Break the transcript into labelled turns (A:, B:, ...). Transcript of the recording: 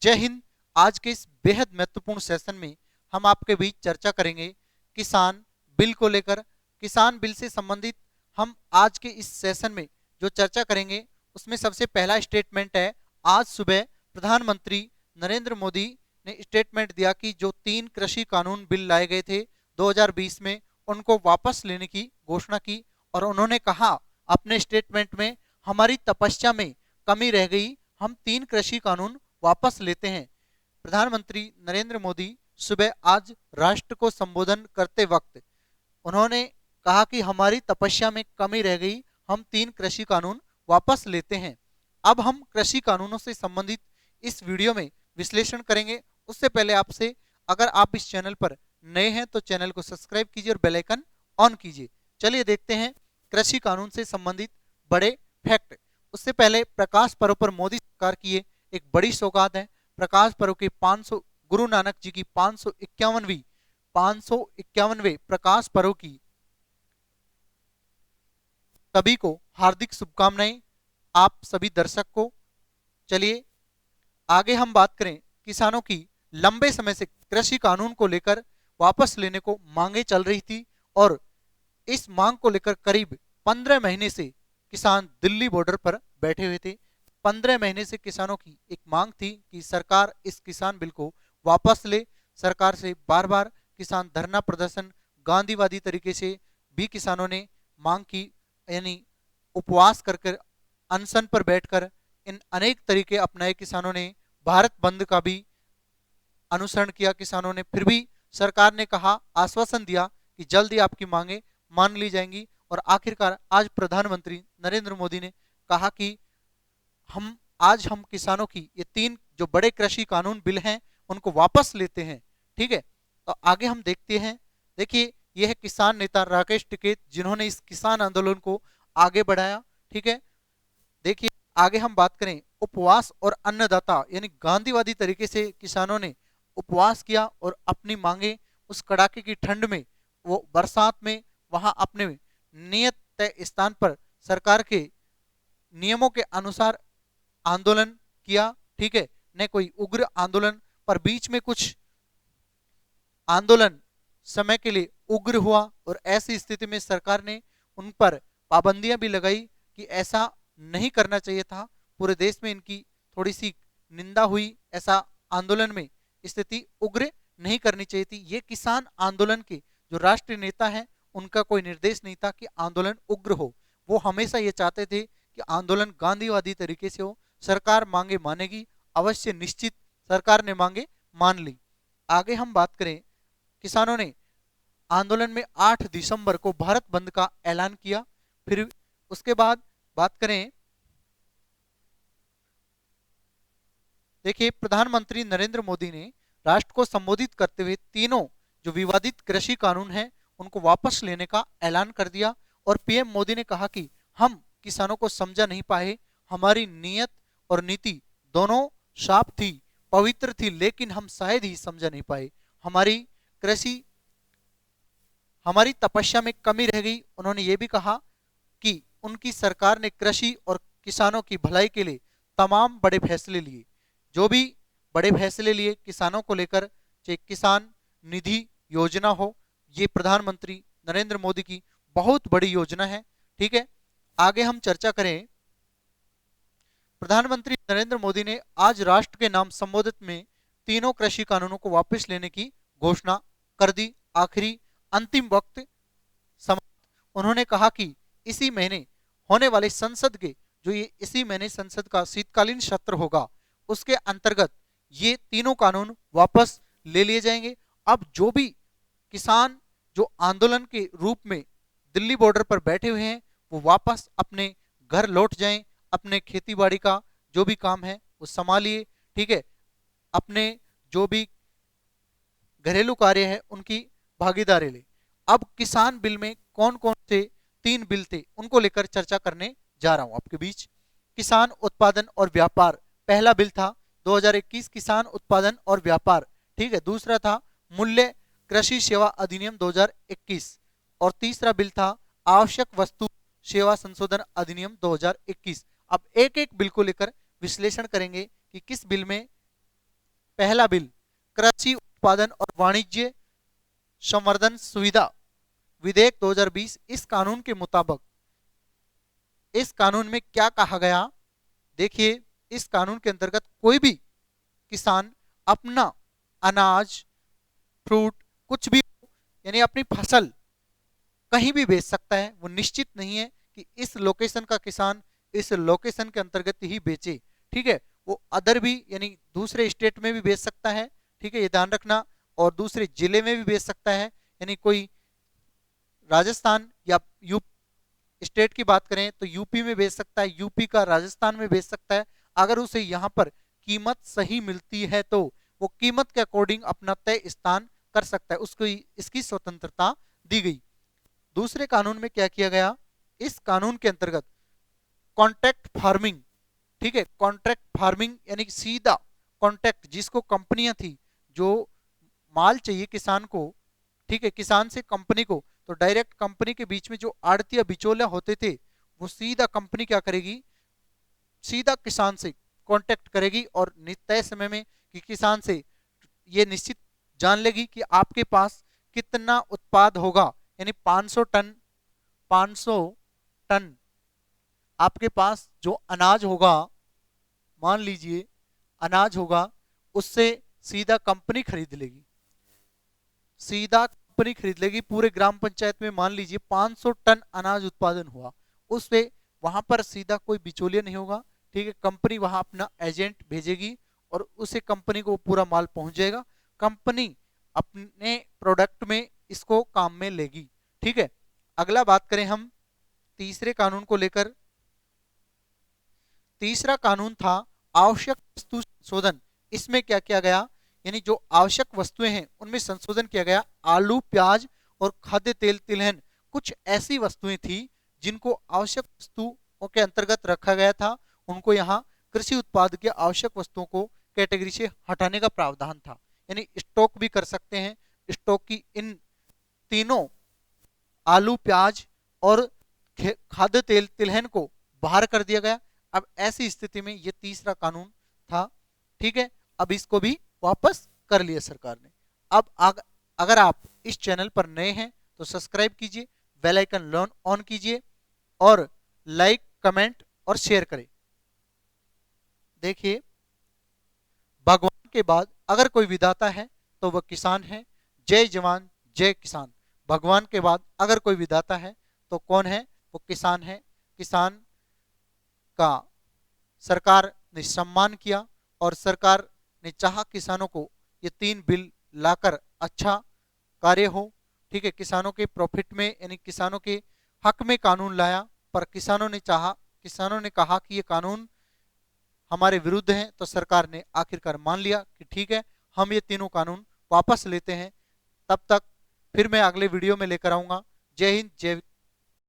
A: जय हिंद। आज के इस बेहद महत्वपूर्ण सेशन में हम आपके बीच चर्चा करेंगे किसान बिल को लेकर। किसान बिल से संबंधित हम आज के इस सेशन में जो चर्चा करेंगे उसमें सबसे पहला स्टेटमेंट है। आज सुबह प्रधानमंत्री नरेंद्र मोदी ने स्टेटमेंट दिया कि जो 3 कृषि कानून बिल लाए गए थे 2020 में, उनको वापस लेने की घोषणा की। और उन्होंने कहा अपने स्टेटमेंट में, हमारी तपस्या में कमी रह गई, हम 3 कृषि कानून वापस लेते हैं। प्रधानमंत्री नरेंद्र मोदी सुबह आज राष्ट्र को संबोधन करते वक्त उन्होंने कहा कि हमारी तपस्या में कमी रह गई, हम 3 कृषि कानून वापस लेते हैं। अब हम कृषि कानूनों से संबंधित इस वीडियो में विश्लेषण करेंगे। उससे पहले आपसे, अगर आप इस चैनल पर नए हैं तो चैनल को सब्सक्राइब कीजिए और बेल आइकन ऑन कीजिए। चलिए देखते हैं कृषि कानून से संबंधित बड़े फैक्ट। उससे पहले प्रकाश पर्व पर मोदी सरकार की ये एक बड़ी सौगात है। प्रकाश पर्व के 500 गुरु नानक जी की 551वें प्रकाश पर्व की सभी को हार्दिक शुभकामनाएं, आप सभी दर्शक को। चलिए आगे हम बात करें किसानों की। लंबे समय से कृषि कानून को लेकर वापस लेने को मांगे चल रही थी और इस मांग को लेकर करीब 15 महीने से किसान दिल्ली बॉर्डर पर बैठे हुए थे। 15 महीने से किसानों की एक मांग थी कि सरकार इस किसान बिल को वापस ले। सरकार से बार बार किसान धरना प्रदर्शन, गांधीवादी तरीके से भी किसानों ने मांग की, यानी उपवास कर कर, अनशन पर बैठकर इन अनेक तरीके अपनाए किसानों ने। भारत बंद का भी अनुसरण किया किसानों ने। फिर भी सरकार ने कहा, आश्वासन दिया कि जल्दी आपकी मांगे मान ली जाएंगी। और आखिरकार आज प्रधानमंत्री नरेंद्र मोदी ने कहा कि हम किसानों की ये 3 जो बड़े कृषि कानून बिल हैं उनको वापस लेते हैं। ठीक है, तो आगे हम देखते हैं। देखिए, यह है किसान नेता राकेश टिकैत, जिन्होंने इस किसान आंदोलन को आगे बढ़ाया। ठीक है, देखिए आगे हम बात करें उपवास और अन्नदाता, यानी गांधीवादी तरीके से किसानों ने उपवास किया और अपनी मांगे उस कड़ाके की ठंड में, वो बरसात में, वहां अपने नियत तय स्थान पर सरकार के नियमों के अनुसार आंदोलन किया। ठीक है, न कोई उग्र आंदोलन, पर बीच में कुछ आंदोलन समय के लिए उग्र हुआ और ऐसी स्थिति में सरकार ने उन पर पाबंदियां भी लगाई कि ऐसा नहीं करना चाहिए था। पूरे देश में इनकी थोड़ी सी निंदा हुई। ऐसा आंदोलन में स्थिति उग्र नहीं करनी चाहिए थी। ये किसान आंदोलन के जो राष्ट्रीय नेता हैं, उनका कोई निर्देश नहीं था कि आंदोलन उग्र हो। वो हमेशा ये चाहते थे कि आंदोलन गांधीवादी तरीके से हो। सरकार मांगे मानेगी, अवश्य निश्चित सरकार ने मांगे मान ली। आगे हम बात करें, किसानों ने आंदोलन में 8 दिसंबर को भारत बंद का ऐलान किया। फिर उसके बाद बात करें, देखिए प्रधानमंत्री नरेंद्र मोदी ने राष्ट्र को संबोधित करते हुए तीनों जो विवादित कृषि कानून हैं उनको वापस लेने का ऐलान कर दिया। और पीएम मोदी ने कहा कि हम किसानों को समझा नहीं पाए, हमारी नीयत और नीति दोनों साफ थी, पवित्र थी, लेकिन हम शायद ही समझा नहीं पाए, हमारी कृषि हमारी तपस्या में कमी रह गई। उन्होंने ये भी कहा कि उनकी सरकार ने कृषि और किसानों की भलाई के लिए तमाम बड़े फैसले लिए। जो भी बड़े फैसले लिए किसानों को लेकर, चाहे किसान निधि योजना हो, ये प्रधानमंत्री नरेंद्र मोदी की बहुत बड़ी योजना है। ठीक है, आगे हम चर्चा करें। प्रधानमंत्री नरेंद्र मोदी ने आज राष्ट्र के नाम संबोधित में तीनों कृषि कानूनों को वापस लेने की घोषणा कर दी। आखिरी अंतिम वक्त समाप्त। उन्होंने कहा कि इसी महीने होने वाले संसद के इसी महीने संसद का शीतकालीन सत्र होगा, उसके अंतर्गत ये तीनों कानून वापस ले लिए जाएंगे। अब जो भी किसान जो आंदोलन के रूप में दिल्ली बॉर्डर पर बैठे हुए हैं, वो वापस अपने घर लौट जाएं, अपने खेती बाड़ी का जो भी काम है वो संभालिए। ठीक है, अपने जो भी घरेलू कार्य है उनकी भागीदारी ले। अब किसान बिल में कौन कौन से 3 बिल थे उनको लेकर चर्चा करने जा रहा हूं आपके बीच। किसान उत्पादन और व्यापार पहला बिल था, 2021 किसान उत्पादन और व्यापार। ठीक है, दूसरा था मूल्य कृषि सेवा अधिनियम 2021 और तीसरा बिल था आवश्यक वस्तु सेवा संशोधन अधिनियम 2021। अब एक एक बिल को लेकर विश्लेषण करेंगे कि किस बिल में पहला बिल कृषि उत्पादन और वाणिज्य संवर्धन सुविधा विधेयक 2020। इस कानून के मुताबिक इस कानून में क्या कहा गया, देखिए इस कानून के अंतर्गत कोई भी किसान अपना अनाज, फ्रूट, कुछ भी यानी अपनी फसल कहीं भी बेच सकता है। वो निश्चित नहीं है कि इस लोकेशन का किसान इस लोकेशन के अंतर्गत ही बेचे, ठीक है। वो अदर भी यानी दूसरे स्टेट में भी बेच सकता है, ठीक है, ये ध्यान रखना, और दूसरे जिले में भी बेच सकता है। यानी कोई राजस्थान या स्टेट की बात करें तो यूपी में बेच सकता है, यूपी का राजस्थान में बेच सकता है। अगर उसे यहाँ पर कीमत सही मिलती है तो वो कीमत के अकॉर्डिंग अपना तय स्थान कर सकता है, उसको इसकी स्वतंत्रता दी गई। दूसरे कानून में क्या किया गया, इस कानून के अंतर्गत कॉन्ट्रैक्ट फार्मिंग, ठीक है, कॉन्ट्रैक्ट फार्मिंग यानी सीधा कॉन्ट्रैक्ट, जिसको कंपनियां थी जो माल चाहिए किसान को, ठीक है, किसान से कंपनी को, तो डायरेक्ट कंपनी के बीच में जो आड़ती या बिचौलिया होते थे वो सीधा कंपनी क्या करेगी, सीधा किसान से कांटेक्ट करेगी और तय समय में कि किसान से ये निश्चित जान लेगी कि आपके पास कितना उत्पाद होगा। यानी 500 टन आपके पास जो अनाज होगा, मान लीजिए अनाज होगा, उससे सीधा कंपनी खरीद लेगी, सीधा कंपनी खरीद लेगी। पूरे ग्राम पंचायत में मान लीजिए 500 टन अनाज उत्पादन हुआ, उससे वहां पर सीधा कोई बिचौलिया नहीं होगा, ठीक है। कंपनी वहां अपना एजेंट भेजेगी और उसे कंपनी को पूरा माल पहुंच जाएगा, कंपनी अपने प्रोडक्ट में इसको काम में लेगी, ठीक है। अगला बात करें हम तीसरे कानून को लेकर। तीसरा कानून था आवश्यक वस्तु संशोधन। इसमें क्या किया गया, यानी जो आवश्यक वस्तुएं हैं उनमें संशोधन किया गया। आलू, प्याज और खाद्य तेल, तिलहन कुछ ऐसी वस्तुएं थी जिनको आवश्यक वस्तुओं के अंतर्गत रखा गया था, उनको यहाँ कृषि उत्पाद के आवश्यक वस्तुओं को कैटेगरी से हटाने का प्रावधान था। यानी स्टॉक भी कर सकते हैं, स्टॉक की इन तीनों आलू, प्याज और खाद्य तेल, तिलहन को बाहर कर दिया गया। अब ऐसी स्थिति में ये तीसरा कानून था, ठीक है, अब इसको भी वापस कर लिया सरकार ने। अब अगर आप इस चैनल पर नए हैं तो सब्सक्राइब कीजिए, बेल आइकन ऑन कीजिए और लाइक, कमेंट और शेयर करें। देखिए, भगवान के बाद अगर कोई विधाता है तो वह किसान है। जय जवान जय किसान। भगवान के बाद अगर कोई विधाता है तो कौन है, वो किसान है। किसान का सरकार ने सम्मान किया और सरकार ने चाहा किसानों को ये 3 बिल लाकर अच्छा कार्य हो, ठीक है, किसानों के प्रॉफिट में यानी किसानों के हक में कानून लाया। पर किसानों ने कहा कि ये कानून हमारे विरुद्ध हैं, तो सरकार ने आखिरकार मान लिया कि ठीक है, हम ये तीनों कानून वापस लेते हैं। तब तक फिर मैं अगले वीडियो में लेकर आऊंगा। जय हिंद, जय